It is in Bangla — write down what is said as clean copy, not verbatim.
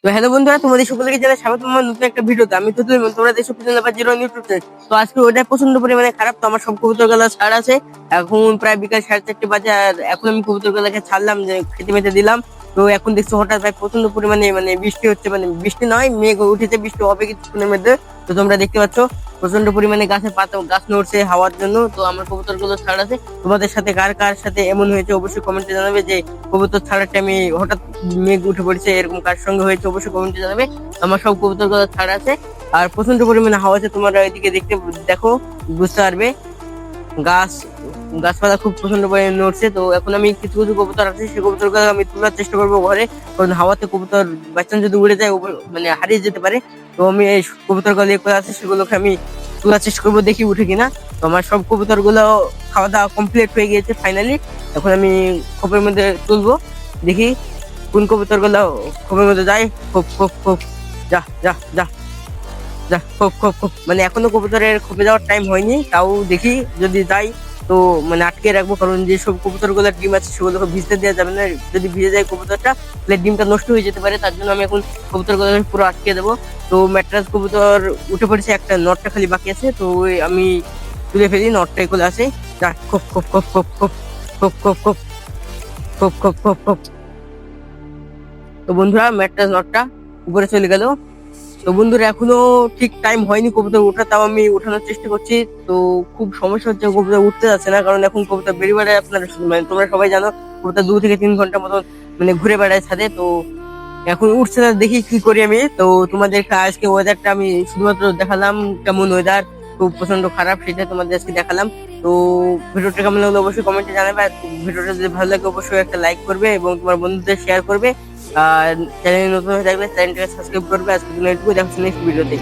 তো হ্যালো বন্ধুরা, তোমাদের সকলকে জানাই স্বাগত আমার নতুন একটা ভিডিওতে। আমি তো তোমরা দেখছো পিছনে বা জিরো ইউটিউব চ্যানেল। তো আজকে ওটা প্রচন্ড পরিমাণে খারাপ, তো আমার সব কবুতর গুলা ছাড় আছে। এখন প্রায় বিকাল 4:30 বাজে, আর এখন আমি কবুতর গুলাকে ছাড়লাম, যে খেতে মেতে দিলাম। তো এখন দেখছো হঠাৎ ভাই প্রচন্ড পরিমাণে বৃষ্টি হচ্ছে, বৃষ্টি নয়, মেঘ উঠেছে, বৃষ্টি হবে কিছুক্ষণের মধ্যে। তো তোমরা দেখতে পাচ্ছ প্রচন্ড পরিমাণে গাছের পাতা গাছ নড়ছে হাওয়ার জন্য। তো আমার কবুতর গুলো ছাড় আছে। তোমাদের সাথে কার কার সাথে এমন হয়েছে অবশ্যই কমেন্টে জানাবে, যে কবুতর ছাড়ার টাইমে হঠাৎ মেঘ উঠে পড়েছে, এরকম কার সঙ্গে হয়েছে অবশ্যই কমেন্টে জানাবে। আমার সব কবুতর গুলো ছাড় আছে, আর প্রচন্ড পরিমাণে হাওয়া আছে। তোমরা এদিকে দেখো, বুঝতে পারবে। গাছ গাছপালা খুব প্রচন্ড পরিমাণে নড়ছে। তো এখন আমি কিছু কিছু কবুতর আছে, সেই কবুতর গুলো আমি তোলার চেষ্টা করবো ঘরে, কারণ হাওয়াতে কবুতর বাচ্চা যদি উড়ে যায় হারিয়ে যেতে পারে। তো আমি এই কবুতর গুলো করে আছে সেগুলোকে আমি তোলার চেষ্টা করবো, দেখি উঠে কিনা। তো আমার সব কবুতর গুলো খাওয়া দাওয়া কমপ্লিট হয়ে গিয়েছে ফাইনালি। এখন আমি খোপের মধ্যে তুলবো, দেখি কোন কবুতর গুলো খোপের মধ্যে যায়। খোপ খোপ খোপ, যা যা যা যা, খোপ খোপ খোপ। এখনো কবুতরের খোপে যাওয়ার টাইম হয়নি, তাও দেখি যদি যাই তো আটকে রাখবো, কারণ যেসব কবুতর গুলোর ডিম আছে সেগুলোকে ভিজতে দেওয়া যাবে না। যদি ভিজে যায় কবুতরটা, তাহলে ডিমটা নষ্ট হয়ে যেতে পারে। তার জন্য আমি এখন কবুতর গুলো পুরো আটকে দেবো। তো ম্যাট্রাস কবুতর উঠে পড়েছে, একটা নটটা খালি বাকি আছে, তো ওই আমি তুলে ফেলি, নটটা এগুলো আছে। যা, খোপ খোপ খোপ খোপ খোপ খোপ খোপ খোপ খোপ খোপ খোপ খোপ। তো বন্ধুরা, ম্যাট্রাস নটটা উপরে চলে গেল। তো বন্ধুরা, এখনো ঠিক টাইম হয়নি কবুতর ওঠা, তাও আমি উঠানোর চেষ্টা করছি। তো খুব সমস্যা হচ্ছে, কবুতর উঠতে যাচ্ছে না, কারণ এখন কবুতর বেরিয়ে বেড়ায়। আপনারা তোমরা সবাই জানো, কবুতর 2 থেকে 3 ঘন্টা মতন ঘুরে বেড়ায় ছাদে। তো এখন উঠছে না, দেখি কি করি আমি। তো তোমাদেরকে আজকে ওয়েদারটা আমি শুধুমাত্র দেখালাম, কেমন ওয়েদার, খুব প্রচন্ড খারাপ, সেটা তোমাদের আজকে দেখালাম। তো ভিডিওটা কেমন লাগলো অবশ্যই কমেন্টে জানাবে, আর ভিডিওটা যদি ভালো লাগে অবশ্যই একটা লাইক করবে এবং তোমার বন্ধুদের শেয়ার করবে। আর চ্যানেলে নতুন হয়ে থাকলে চ্যানেলটাকে সাবস্ক্রাইব করবে। আজকের জন্য এটুকু, দেখা হচ্ছে নেক্সট ভিডিওতে।